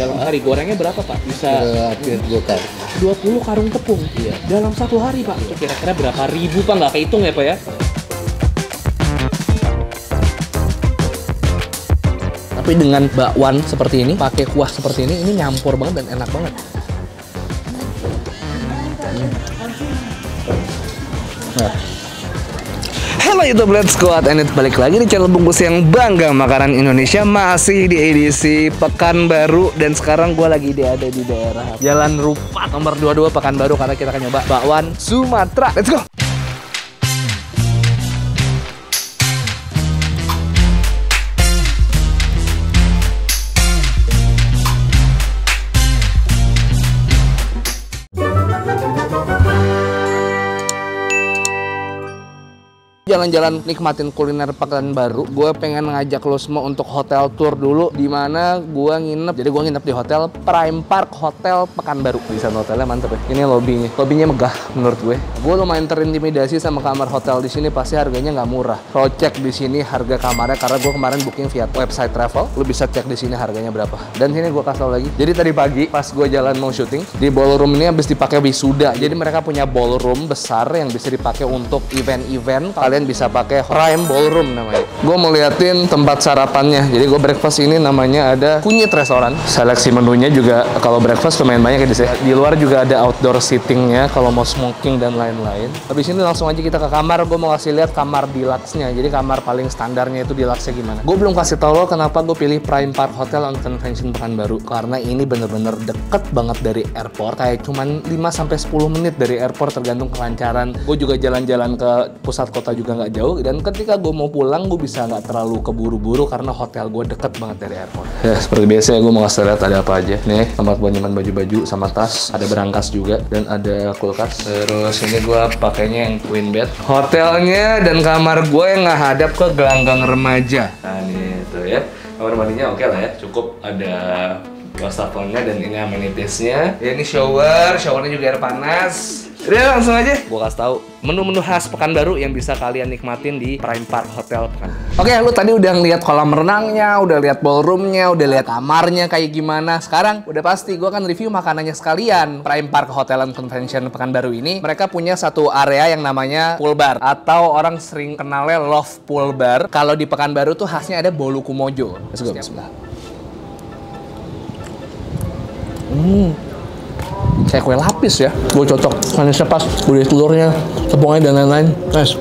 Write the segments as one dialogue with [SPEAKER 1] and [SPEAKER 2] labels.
[SPEAKER 1] dalam sehari. Gorengnya berapa Pak? Bisa
[SPEAKER 2] hampir 2 kali.
[SPEAKER 1] 20 karung tepung.
[SPEAKER 2] Iya.
[SPEAKER 1] Dalam 1 hari Pak. Itu kira-kira berapa ribu Pak? Nggak kehitung ya Pak ya? Tapi dengan bakwan seperti ini, pakai kuah seperti ini nyampur banget dan enak banget. Nah. Halo YouTube Let's Squad, and balik lagi di channel bungkus yang bangga makanan Indonesia, masih di edisi Pekanbaru. Dan sekarang gue lagi ada di daerah Jalan Rupat nomor 22 Pekanbaru, karena kita akan nyoba bakwan Sumatera. Let's go! Jalan-jalan nikmatin kuliner Pekanbaru, gue pengen ngajak lo semua untuk hotel tour dulu, di mana gue nginep. Jadi gue nginep di hotel Prime Park Hotel Pekanbaru. Di sana hotelnya mantep ya. Ini lobinya megah menurut gue. Gue lumayan terintimidasi sama kamar hotel di sini, pasti harganya nggak murah. Lo cek di sini harga kamarnya, karena gue kemarin booking via website travel. Lo bisa cek di sini harganya berapa. Dan sini gue kasih tau lagi. Jadi tadi pagi pas gue jalan mau syuting di ballroom ini habis dipakai wisuda. Jadi mereka punya ballroom besar yang bisa dipakai untuk event-event. Kalian bisa pakai Prime Ballroom namanya. Gue mau liatin tempat sarapannya. Jadi gue breakfast ini namanya ada Kunyit Restoran. Seleksi menunya juga kalau breakfast lumayan banyak ya di sini. Di luar juga ada outdoor seatingnya kalau mau smoking dan lain-lain. Habis ini langsung aja kita ke kamar. Gue mau kasih lihat kamar deluxe-nya. Jadi kamar paling standarnya itu deluxe-nya gimana. Gue belum kasih tau lo kenapa gue pilih Prime Park Hotel and Convention Pekanbaru. Karena ini bener-bener deket banget dari airport. Kayak cuman 5-10 menit dari airport tergantung kelancaran. Gue juga jalan-jalan ke pusat kota juga nggak jauh, dan ketika gue mau pulang gue bisa nggak terlalu keburu-buru karena hotel gue deket banget dari airport. Ya seperti biasa gue mau kasih lihat ada apa aja nih. Tempat buat nyimpan baju-baju sama tas, ada berangkas juga dan ada kulkas. Terus ini gue pakainya yang queen bed. Hotelnya dan kamar gue yang ngadap ke gelanggang remaja. Nah ini tuh ya, kamar mandinya oke lah ya, cukup ada wastafelnya dan ini amenitiesnya. Ya ini showernya juga air panas. Udah langsung aja gue kasih tahu menu-menu khas Pekanbaru yang bisa kalian nikmatin di Prime Park Hotel Pekanbaru. Oke, lu tadi udah ngeliat kolam renangnya, udah lihat ballroomnya, udah lihat kamarnya kayak gimana. Sekarang udah pasti gue akan review makanannya sekalian. Prime Park Hotel and Convention Pekanbaru ini mereka punya satu area yang namanya pool bar, atau orang sering kenalnya love pool bar. Kalau di Pekanbaru tuh khasnya ada bolu kumojo. Let's go. Bismillah. Kayak kue lapis ya, gue cocok, manisnya pas, gurih telurnya, tepungnya dan lain-lain. Nice.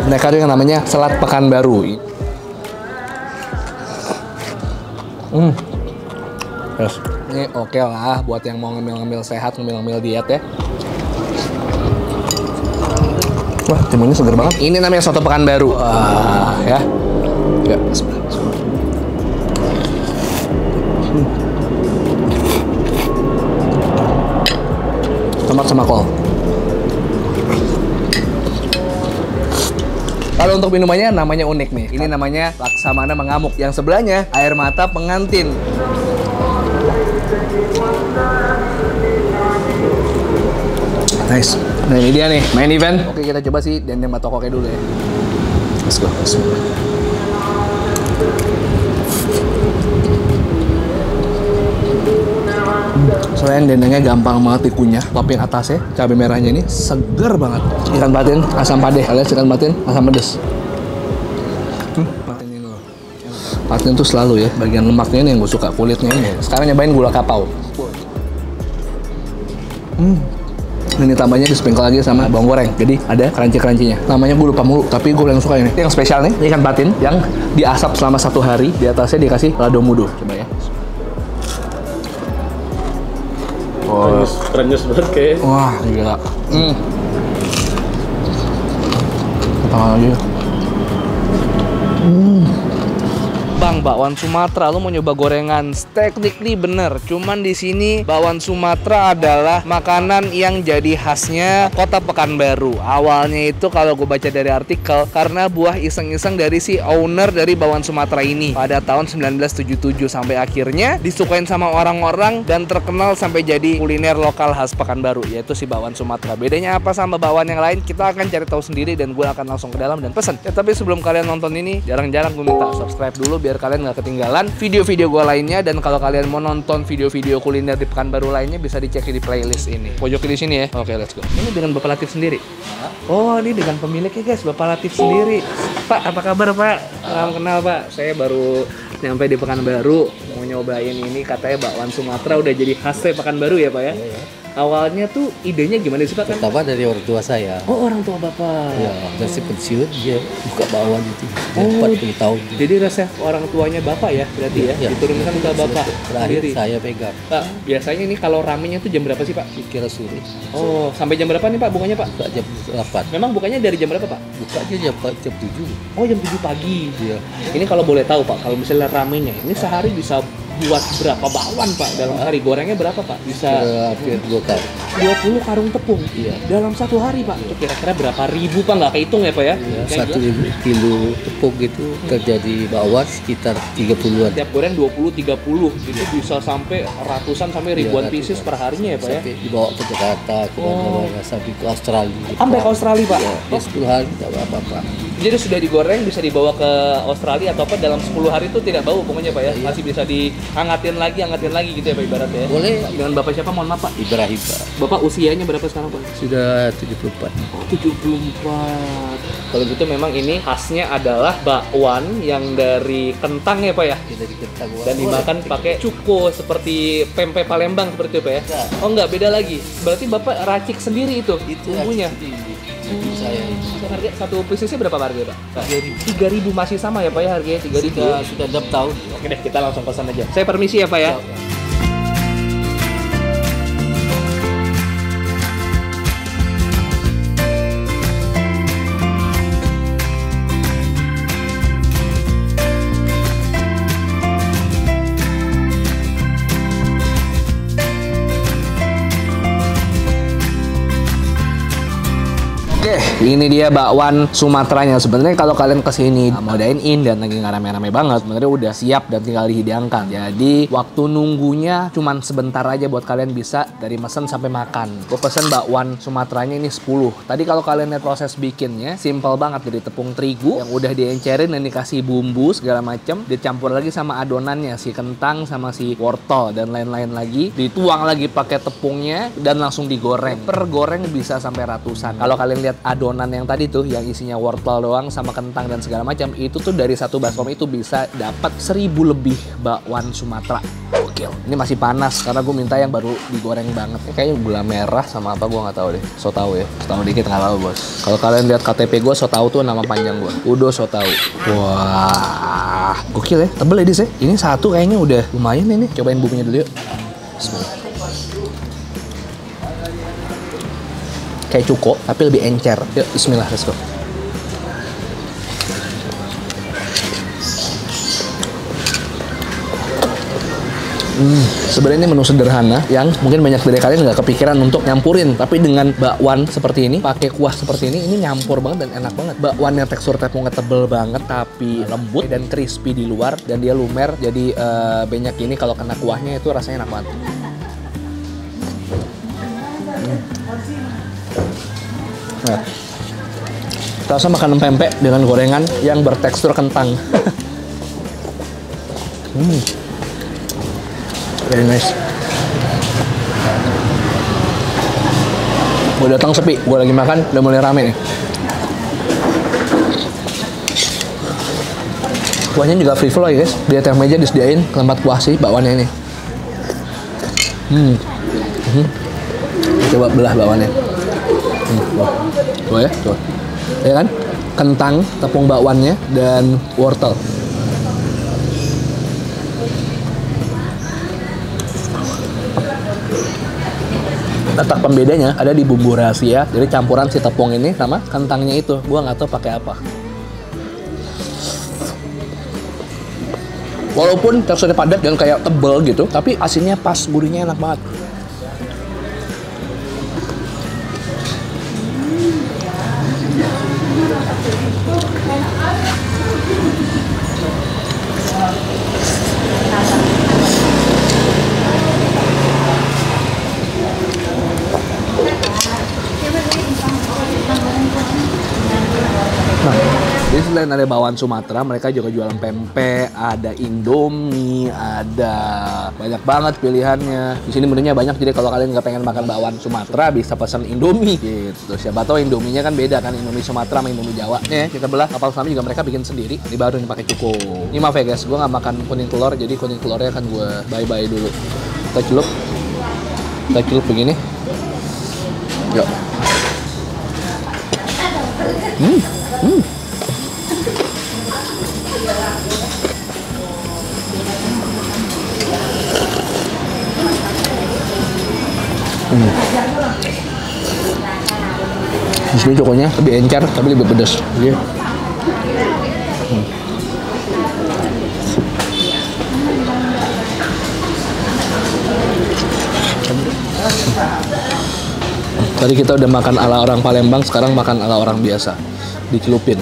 [SPEAKER 1] Mereka ada yang namanya selat Pekanbaru. Yes. Ini oke lah buat yang mau ngemil-ngemil sehat, ngemil-ngemil diet ya. Wah, timunnya seger banget. Ini namanya soto Pekanbaru. Wah, ya. Ya, tomat sama kol. Kalau untuk minumannya namanya unik nih. Ini namanya Laksamana Mengamuk. Yang sebelahnya air mata pengantin. Nice. Nah ini dia nih main event. Oke, kita coba sih dendeng batokoknya dulu ya. Let's go. Soalnya dendengnya gampang banget dikunyah. Topping atasnya cabai merahnya ini seger banget. Ikan patin asam padeh, alias ikan patin asam pedes. Patin ini loh. Patin tuh selalu ya bagian lemaknya ini yang gue suka, kulitnya ini. Sekarang nyobain gula kapau. Ini tambahnya disprinkle lagi sama bawang goreng, jadi ada crunchy-crunchy-nya. Namanya gue lupa mulu, tapi gue paling suka ini. Yang spesial nih ikan patin yang diasap selama 1 hari. Di atasnya dikasih lado mudo. Coba ya.
[SPEAKER 3] Renyes banget kayak.
[SPEAKER 1] Wah, gila. Apa lagi? Bang, bakwan Sumatera, lu mau nyoba gorengan steak nih bener. Cuman di sini bakwan Sumatera adalah makanan yang jadi khasnya kota Pekanbaru. Awalnya itu kalau gue baca dari artikel, karena buah iseng-iseng dari si owner dari bakwan Sumatera ini pada tahun 1977, sampai akhirnya disukain sama orang-orang dan terkenal sampai jadi kuliner lokal khas Pekanbaru, yaitu si bakwan Sumatera. Bedanya apa sama bakwan yang lain? Kita akan cari tahu sendiri dan gue akan langsung ke dalam dan pesen. Ya, tapi sebelum kalian nonton ini, jarang-jarang gue minta subscribe dulu biar biar kalian nggak ketinggalan video-video gue lainnya. Dan kalau kalian mau nonton video-video kuliner di Pekanbaru lainnya bisa dicek di playlist ini. Pojok di sini ya. Oke, let's go. Ini dengan Bapak Latif sendiri. Oh, ini dengan pemiliknya guys, Bapak Latif sendiri. Pak, apa kabar Pak? Salam kenal Pak. Saya baru nyampe di Pekanbaru, mau nyobain ini katanya bakwan Sumatera udah jadi khasnya Pekanbaru ya Pak ya? Iya. Awalnya tuh idenya gimana sih Pak?
[SPEAKER 2] Pertama dari orang tua saya.
[SPEAKER 1] Oh, orang tua Bapak.
[SPEAKER 2] Ya, dari pensiun dia buka bakwan itu. Sudah 40 tahun.
[SPEAKER 1] Jadi resep orang tuanya Bapak ya berarti ya? Diturunkan ke Bapak
[SPEAKER 2] Terakhir
[SPEAKER 1] sendiri.
[SPEAKER 2] saya pegang.
[SPEAKER 1] Pak, biasanya ini kalau ramenya tuh jam berapa sih Pak?
[SPEAKER 2] Kira sore.
[SPEAKER 1] Oh, sampai jam berapa nih Pak bukanya Pak?
[SPEAKER 2] Buka jam 8.
[SPEAKER 1] Memang bukanya dari jam berapa Pak?
[SPEAKER 2] Bukanya jam 7.
[SPEAKER 1] Oh, jam 7 pagi.
[SPEAKER 2] Iya.
[SPEAKER 1] Ini kalau boleh tahu Pak, kalau misalnya ramenya, ini sehari bisa buat berapa bakwan Pak dalam hari? Gorengnya berapa Pak? Bisa
[SPEAKER 2] Hampir 2 kali.
[SPEAKER 1] 20 karung tepung.
[SPEAKER 2] Iya.
[SPEAKER 1] Dalam satu hari Pak. Itu kira-kira berapa ribu Pak? Nggak kehitung ya Pak ya?
[SPEAKER 2] Ya,
[SPEAKER 1] Kayak
[SPEAKER 2] 1 kilo tepung itu terjadi bakwan sekitar 30-an.
[SPEAKER 1] tiap goreng 20-30 itu bisa sampai ratusan sampai ribuan
[SPEAKER 2] Iya,
[SPEAKER 1] pieces per harinya ya Pak ya?
[SPEAKER 2] Sampai dibawa ke Jakarta, ke mana-mana, sampai ke Australia.
[SPEAKER 1] Sampai ke Australia Pak?
[SPEAKER 2] Ya, ya 10 hari tidak apa-apa.
[SPEAKER 1] Jadi sudah digoreng bisa dibawa ke Australia atau apa dalam 10 hari itu tidak bau pokoknya Pak ya?
[SPEAKER 2] Iya.
[SPEAKER 1] Masih bisa dihangatin lagi gitu ya Pak ibaratnya ya?
[SPEAKER 2] Boleh.
[SPEAKER 1] Dengan Bapak siapa? Mohon maaf Pak.
[SPEAKER 2] Ibrahim Pak.
[SPEAKER 1] Bapak usianya berapa sekarang Pak?
[SPEAKER 2] Sudah 74.
[SPEAKER 1] 74. Kalau gitu memang ini khasnya adalah bakwan yang dari kentang ya Pak ya?
[SPEAKER 2] Kita dikentang
[SPEAKER 1] Dan dimakan pakai cuko seperti pempek Palembang seperti itu Pak ya? Oh enggak, beda lagi. Berarti Bapak racik sendiri itu bumbunya?
[SPEAKER 2] Ibu saya itu.
[SPEAKER 1] Harga satu piecesnya berapa harganya Pak? 3.000 masih sama ya Pak ya harganya 3.000?
[SPEAKER 2] Sudah 6 tahun.
[SPEAKER 1] Oke deh, kita langsung pesan aja. Saya permisi ya Pak ya. Oke, ini dia bakwan Sumateranya. Sebenarnya kalau kalian kesini mau dine in dan lagi nggak rame-rame banget, sebenarnya udah siap dan tinggal dihidangkan. Jadi waktu nunggunya cuman sebentar aja buat kalian bisa dari mesen sampai makan. Gue pesen bakwan Sumateranya ini 10. Tadi kalau kalian lihat proses bikinnya, simple banget dari tepung terigu yang udah diencerin dan dikasih bumbu segala macem, dicampur lagi sama adonannya si kentang sama si wortel dan lain-lain lagi, dituang lagi pakai tepungnya dan langsung digoreng. Per goreng bisa sampai ratusan. Kalau kalian lihat adonan yang tadi tuh yang isinya wortel doang sama kentang dan segala macam, itu tuh dari satu baskom itu bisa dapat 1000 lebih bakwan Sumatera. Oke, ini masih panas karena gue minta yang baru digoreng banget. Ini kayaknya gula merah sama apa gue nggak tahu deh. So tahu ya, so tahu dikit nggak tahu bos. Kalau kalian lihat KTP gue, so tahu tuh nama panjang gue. Udo so tahu. Wah, gokil ya, tebel ya dis ya. Ini satu kayaknya udah lumayan ini. Cobain bumbunya dulu yuk. Bismillah. Kayak cuko, tapi lebih encer. Yuk, bismillah, let's go. Sebenarnya ini menu sederhana yang mungkin banyak dari kalian nggak kepikiran untuk nyampurin, tapi dengan bakwan seperti ini, pakai kuah seperti ini nyampur banget dan enak banget. Bakwan yang tekstur tepungnya tebel banget, tapi lembut dan crispy di luar, dan dia lumer, jadi banyak ini kalau kena kuahnya itu rasanya enak banget. Nah, rasa makanan pempek dengan gorengan yang bertekstur kentang. Very nice. Gue datang sepi, gue lagi makan, udah mulai rame nih. Kuahnya juga free flow ya guys. Di atas meja disediain tempat kuah sih bakwannya ini. Coba belah bakwannya. Tuh ya, tuh. Ya kan? Kentang, tepung bakwannya, dan wortel. Letak pembedanya ada di bumbu rahasia. Jadi campuran si tepung ini sama kentangnya itu. Gua nggak tahu pakai apa. Walaupun teksturnya padat dan kayak tebel gitu, tapi asinnya pas, gurihnya enak banget. Nah, jadi selain selain ada bakwan Sumatera, mereka juga jualan pempek, ada Indomie, ada banyak banget pilihannya. Di sini menunya banyak, jadi kalau kalian nggak pengen makan bakwan Sumatera bisa pesan Indomie gitu. Siapa tahu Indominya kan beda kan, Indomie Sumatera sama Indomie Jawa. Nih kita belah kapal selam juga mereka bikin sendiri. Ini baru nih pakai cuko. Ini maaf ya guys, gue nggak makan kuning telur, jadi kuning telurnya akan gue bye-bye dulu. Kita celup begini. Yuk. Di sini cokonya lebih encer tapi lebih pedas. Oke. Tadi kita udah makan ala orang Palembang, sekarang makan ala orang biasa. Dicelupin.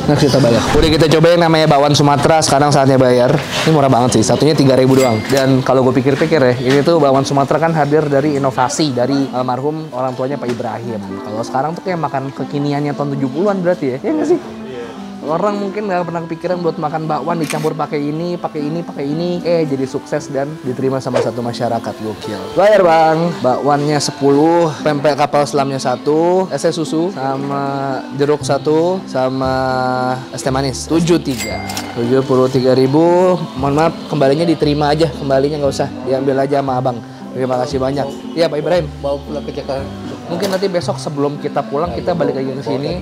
[SPEAKER 1] Next kita bayar. Udah kita cobain namanya bakwan Sumatera, sekarang saatnya bayar. Ini murah banget sih, satunya 3.000 doang. Dan kalau gue pikir-pikir ya, ini tuh bakwan Sumatera kan hadir dari inovasi dari almarhum orang tuanya Pak Ibrahim. Kalau sekarang tuh kayak makan kekiniannya tahun 70-an berarti ya. Iya nggak sih? Orang mungkin nggak pernah kepikiran buat makan bakwan dicampur pakai ini, jadi sukses dan diterima sama satu masyarakat. Gokil. Bayar bang, bakwannya 10, pempek kapal selamnya 1, es teh susu sama jeruk 1, sama es teh manis 73.000. Mohon maaf, kembalinya diterima aja, kembalinya nggak usah diambil aja sama abang. Terima kasih banyak. Iya Pak Ibrahim.
[SPEAKER 2] Mau pulang ke Jakarta.
[SPEAKER 1] Mungkin nanti besok sebelum kita pulang kita balik lagi ke sini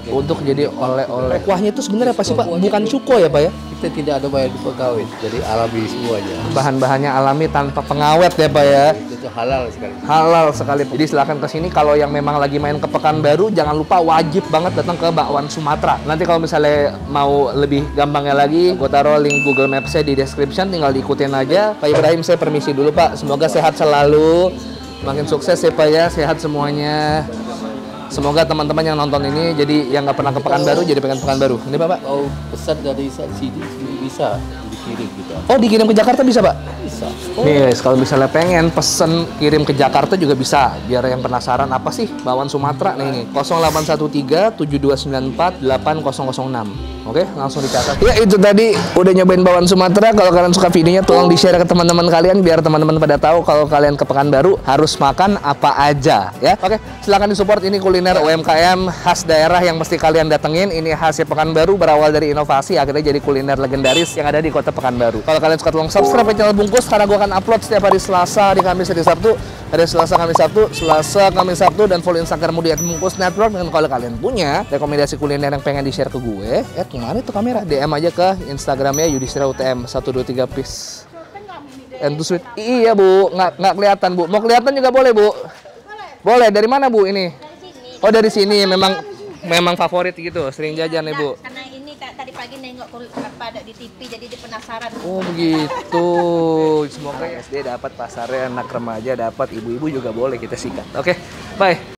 [SPEAKER 1] untuk jadi oleh-oleh. Kuahnya itu sebenarnya apa sih Pak? Bukan cuko ya Pak ya?
[SPEAKER 2] Kita tidak ada bayar di pegawai, jadi alami semuanya.
[SPEAKER 1] Bahan-bahannya alami tanpa pengawet ya Pak ya?
[SPEAKER 2] Itu halal sekali.
[SPEAKER 1] Halal sekali. Jadi silakan ke sini kalau yang memang lagi main ke Pekanbaru, jangan lupa wajib banget datang ke bakwan Sumatera. Nanti kalau misalnya mau lebih gampangnya lagi, gue taruh link Google Maps-nya di description, tinggal diikutin aja. Pak Ibrahim saya permisi dulu Pak. Semoga sehat selalu. Makin sukses ya Pak ya, sehat semuanya. Semoga teman-teman yang nonton ini jadi yang nggak pernah ke Pekanbaru jadi pengen Pekanbaru. Ini Bapak.
[SPEAKER 2] Mau pesan dari sini bisa dikirim gitu.
[SPEAKER 1] Oh dikirim ke Jakarta bisa Pak?
[SPEAKER 2] Bisa.
[SPEAKER 1] Nih guys, kalau misalnya pengen pesen kirim ke Jakarta juga bisa. Biar yang penasaran apa sih bakwan Sumatera nih. 0813 7294 8006. Oke, langsung dicatat. Ya itu tadi udah nyobain bakwan Sumatera. Kalau kalian suka videonya tolong di-share ke teman-teman kalian biar teman-teman pada tahu kalau kalian ke Pekanbaru harus makan apa aja ya. Oke, silakan disupport ini kuliner UMKM khas daerah yang mesti kalian datengin. Ini khasnya Pekanbaru, berawal dari inovasi akhirnya jadi kuliner legendaris yang ada di Kota Pekanbaru. Kalau kalian suka tolong subscribe channel Bungkus karena gue akan upload setiap hari Selasa, di Kamis, di Sabtu. Hari Selasa, Kamis, Sabtu, Selasa, Kamis, Sabtu, dan follow Instagram di @bungkus network. Dan kalau kalian punya rekomendasi kuliner yang pengen di-share ke gue, kemana itu kamera? DM aja ke Instagramnya Yudhistira UTM 123 piece. And to sweet. Iya Bu, nggak kelihatan Bu. Mau kelihatan juga boleh Bu. Boleh. Dari mana Bu ini? Oh dari sini. Memang favorit gitu. Sering jajan nih Bu.
[SPEAKER 3] Karena ini tadi pagi nengok pada di TV jadi dia penasaran.
[SPEAKER 1] Oh begitu. Semoga SD dapat, pasarnya anak remaja dapat, ibu-ibu juga boleh kita sikat. Oke, bye.